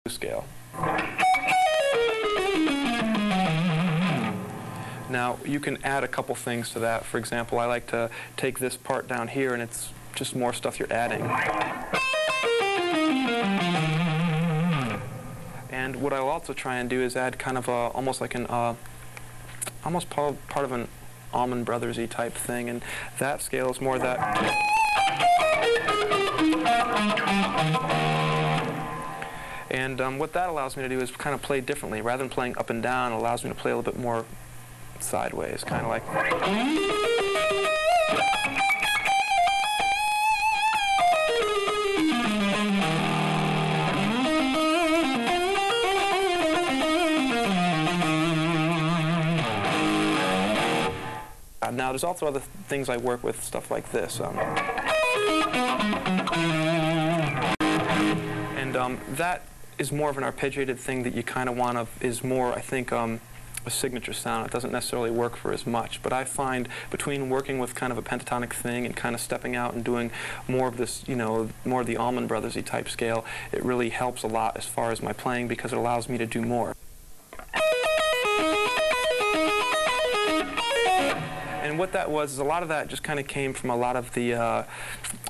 scale. Now you can add a couple things to that. For example, I like to take this part down here and it's just more stuff you're adding. And what I'll also try and do is add kind of almost like an almost part of an Allman Brothers-y type thing, and that scale is more that. And what that allows me to do is kind of play differently. Rather than playing up and down, it allows me to play a little bit more sideways, kind of like. Now, there's also other things I work with, stuff like this. That is more of an arpeggiated thing that you kind of want to, is more, I think, a signature sound. It doesn't necessarily work for as much. But I find between working with kind of a pentatonic thing and kind of stepping out and doing more of this, you know, more of the Allman Brothers-y type scale, it really helps a lot as far as my playing because it allows me to do more. And what that was is a lot of that just kind of came from a lot of the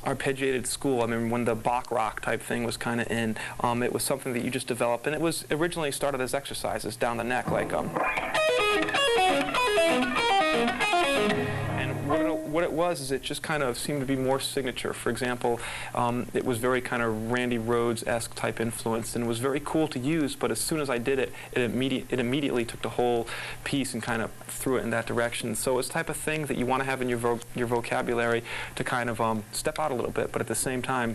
arpeggiated school. I mean, when the Bach rock type thing was kind of in, it was something that you just developed, and it was originally started as exercises down the neck, like and what it was is it just kind of seemed to be more signature. For example, it was very kind of Randy Rhoads-esque type influence, and it was very cool to use, but as soon as I did it, it immediately took the whole piece and kind of threw it in that direction. So it's the type of thing that you want to have in your vocabulary to kind of step out a little bit, but at the same time,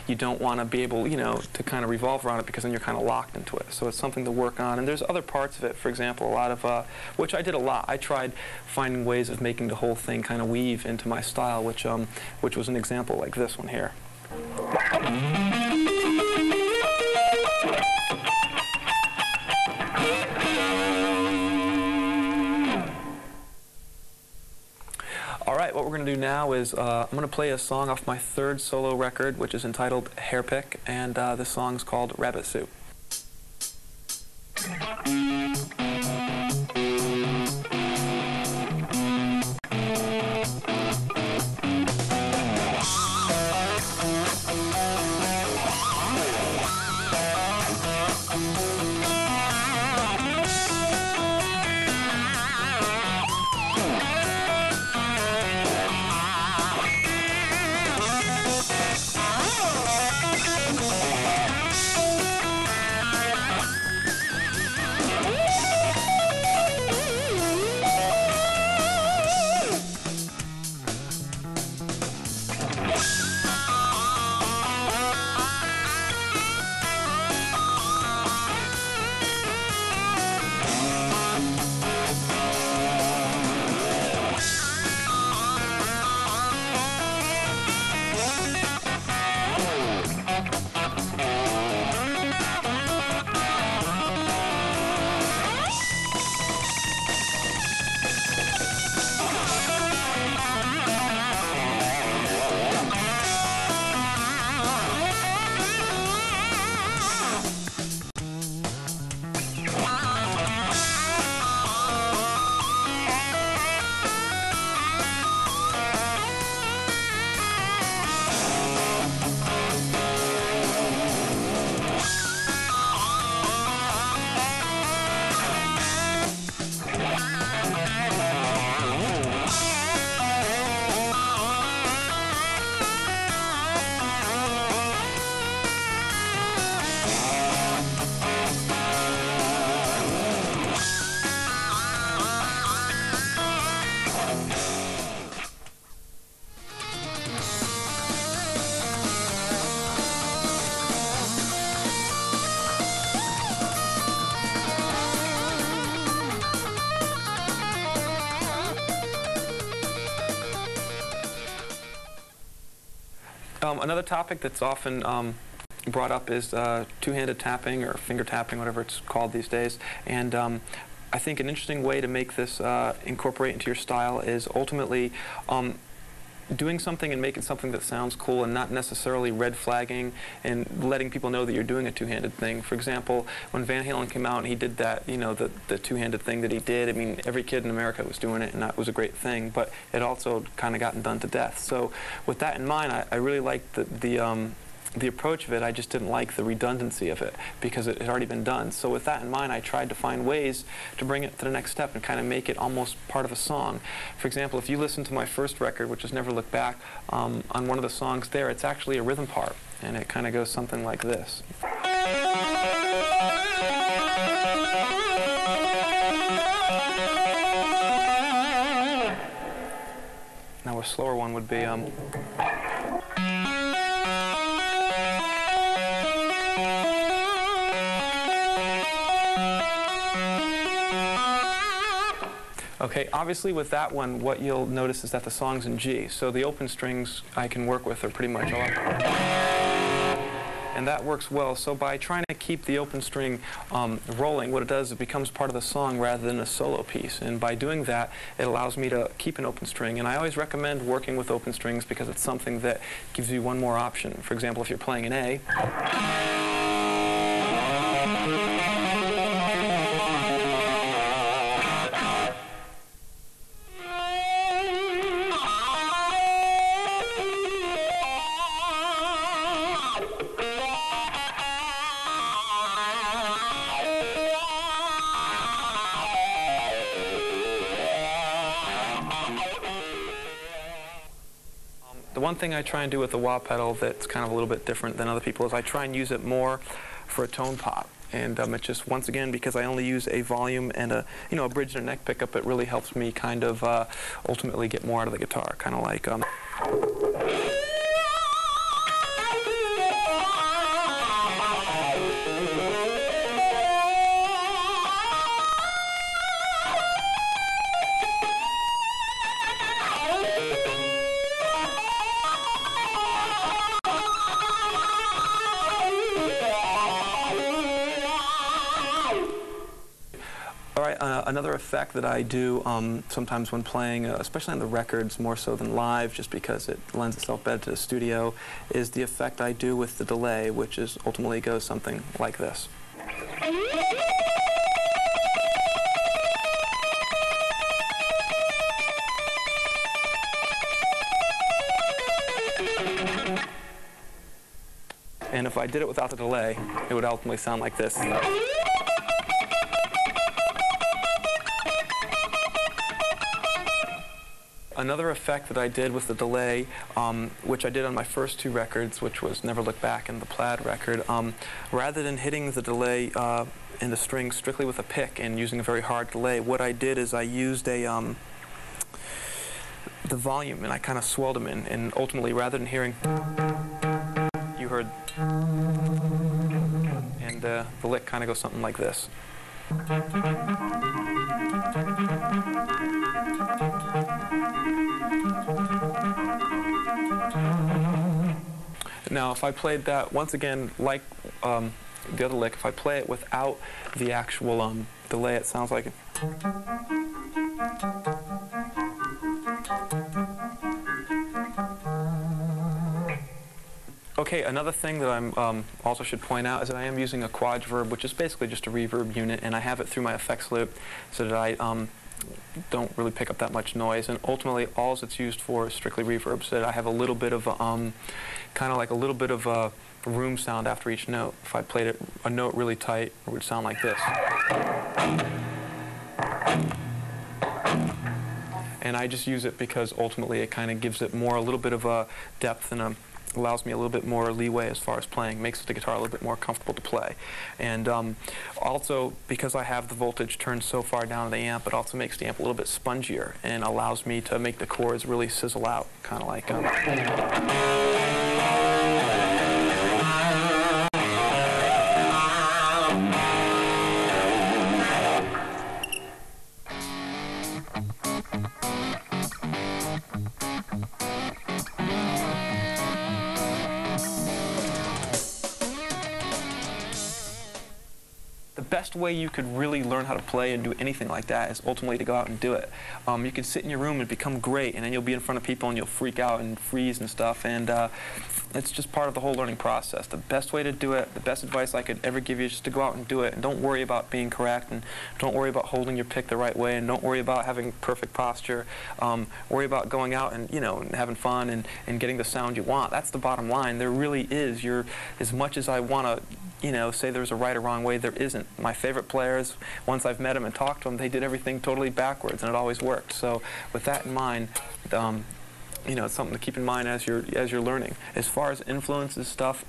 you don't want to be able, you know, to kind of revolve around it because then you're kind of locked into it. So it's something to work on. And there's other parts of it, for example, a lot of, which I did a lot. I tried finding ways of making the whole thing kind of weave into my style, which was an example like this one here. All right, what we're going to do now is I'm going to play a song off my third solo record, which is entitled Hairpick, and this song's called Rabbit Soup. Another topic that's often brought up is two-handed tapping or finger tapping, whatever it's called these days. And I think an interesting way to make this incorporate into your style is ultimately doing something and making something that sounds cool and not necessarily red flagging and letting people know that you're doing a two-handed thing. For example, when Van Halen came out and he did that, you know, the two-handed thing that he did, I mean, every kid in America was doing it, and that was a great thing, but it also kind of gotten done to death. So with that in mind, I really liked the approach of it. I just didn't like the redundancy of it because it had already been done. So with that in mind, I tried to find ways to bring it to the next step and kind of make it almost part of a song. For example, if you listen to my first record, which is Never Look Back, on one of the songs there, it's actually a rhythm part, and it kind of goes something like this. Now a slower one would be okay, obviously with that one, what you'll notice is that the song's in G, so the open strings I can work with are pretty much all. And that works well. So by trying to keep the open string rolling, what it does is it becomes part of the song rather than a solo piece. And by doing that, it allows me to keep an open string. And I always recommend working with open strings because it's something that gives you one more option. For example, if you're playing an A, the one thing I try and do with the wah pedal that's kind of a little bit different than other people is I try and use it more for a tone pop. And it's just, once again, because I only use a volume and a bridge and a neck pickup, it really helps me kind of ultimately get more out of the guitar, kind of like another effect that I do sometimes when playing, especially on the records more so than live, just because it lends itself better to the studio, is the effect I do with the delay, which is ultimately goes something like this. And if I did it without the delay, it would ultimately sound like this. Another effect that I did with the delay, which I did on my first two records, which was Never Look Back and the Plaid record, rather than hitting the delay in the string strictly with a pick and using a very hard delay, what I did is I used the volume and I kind of swelled them in, and ultimately rather than hearing, you heard, and the lick kind of goes something like this. Now, if I played that, once again, like the other lick, if I play it without the actual delay, it sounds like it. Okay, another thing that I also should point out is that I am using a quadverb, which is basically just a reverb unit, and I have it through my effects loop so that I don't really pick up that much noise, and ultimately all it's used for is strictly reverb, so that I have a little bit of kind of like a little bit of a room sound after each note. If I played a note really tight, it would sound like this. And I just use it because ultimately it kind of gives it more, a little bit of a depth and allows me a little bit more leeway as far as playing, makes the guitar a little bit more comfortable to play. And also, because I have the voltage turned so far down in the amp, it also makes the amp a little bit spongier and allows me to make the chords really sizzle out, kind of like best way you could really learn how to play and do anything like that is ultimately to go out and do it. You can sit in your room and become great, and then you'll be in front of people and you'll freak out and freeze and stuff, and it's just part of the whole learning process. The best way to do it, the best advice I could ever give you is just to go out and do it, and don't worry about being correct, and don't worry about holding your pick the right way, and don't worry about having perfect posture. Worry about going out and, you know, and having fun and getting the sound you want. That's the bottom line. There really is. As much as I want to, you know, say there's a right or wrong way, there isn't. My favorite players, once I've met them and talked to them, they did everything totally backwards, and it always worked. So with that in mind, you know, it's something to keep in mind as you're learning. As far as influences stuff,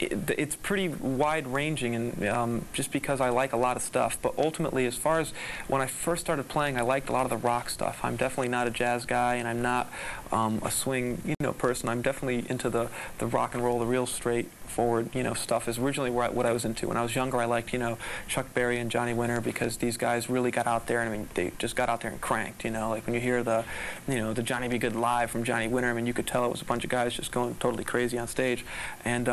it's pretty wide-ranging, and just because I like a lot of stuff. But ultimately, as far as when I first started playing, I liked a lot of the rock stuff. I'm definitely not a jazz guy, and I'm not a swing, you know, person. I'm definitely into the rock and roll, the real straightforward, you know, stuff. Is originally what I was into. When I was younger, I liked, you know, Chuck Berry and Johnny Winter, because these guys really got out there, and I mean, they just got out there and cranked, you know. Like when you hear the, you know, the Johnny B. Goode live from Johnny Winter, I mean, you could tell it was a bunch of guys just going totally crazy on stage, and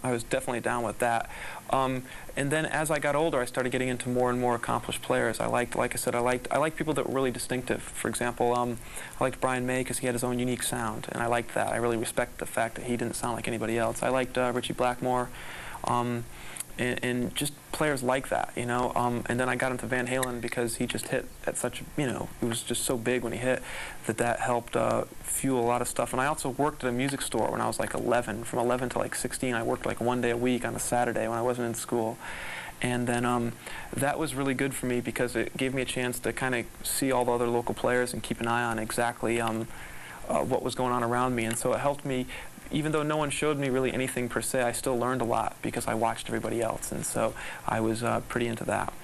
I was definitely down with that. And then as I got older, I started getting into more and more accomplished players. Like I said, I liked people that were really distinctive. For example, I liked Brian May because he had his own unique sound, and I liked that. I really respect the fact that he didn't sound like anybody else. I liked Ritchie Blackmore, and just players like that, you know. And then I got into Van Halen because he just hit at such, you know, he was just so big when he hit that helped fuel a lot of stuff. And I also worked at a music store when I was like 11. From 11 to like 16, I worked like 1 day a week on a Saturday when I wasn't in school. And then that was really good for me because it gave me a chance to kind of see all the other local players and keep an eye on exactly what was going on around me. And so it helped me. Even though no one showed me really anything per se, I still learned a lot because I watched everybody else, and so I was pretty into that.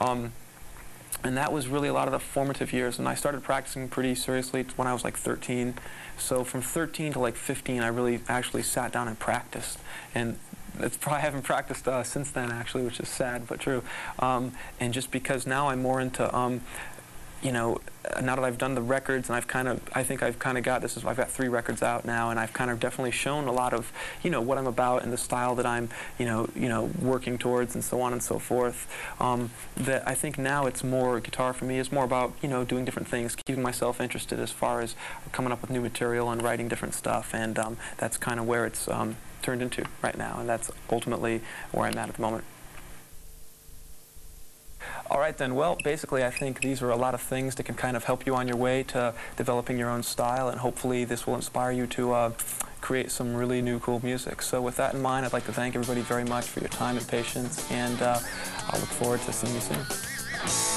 And that was really a lot of the formative years, and I started practicing pretty seriously when I was like 13. So from 13 to like 15, I really actually sat down and practiced, and it's probably haven't practiced since then actually, which is sad but true. And just because now I'm more into you know, now that I've done the records, and I think I've kind of got I've got 3 records out now, and I've kind of definitely shown a lot of, you know, what I'm about and the style that I'm, you know, working towards, and so on and so forth. That I think now it's more, guitar for me is more about, you know, doing different things, keeping myself interested as far as coming up with new material and writing different stuff, and that's kind of where it's turned into right now, and that's ultimately where I'm at the moment. All right then, well, basically I think these are a lot of things that can kind of help you on your way to developing your own style, and hopefully this will inspire you to create some really new cool music. So with that in mind, I'd like to thank everybody very much for your time and patience, and I'll look forward to seeing you soon.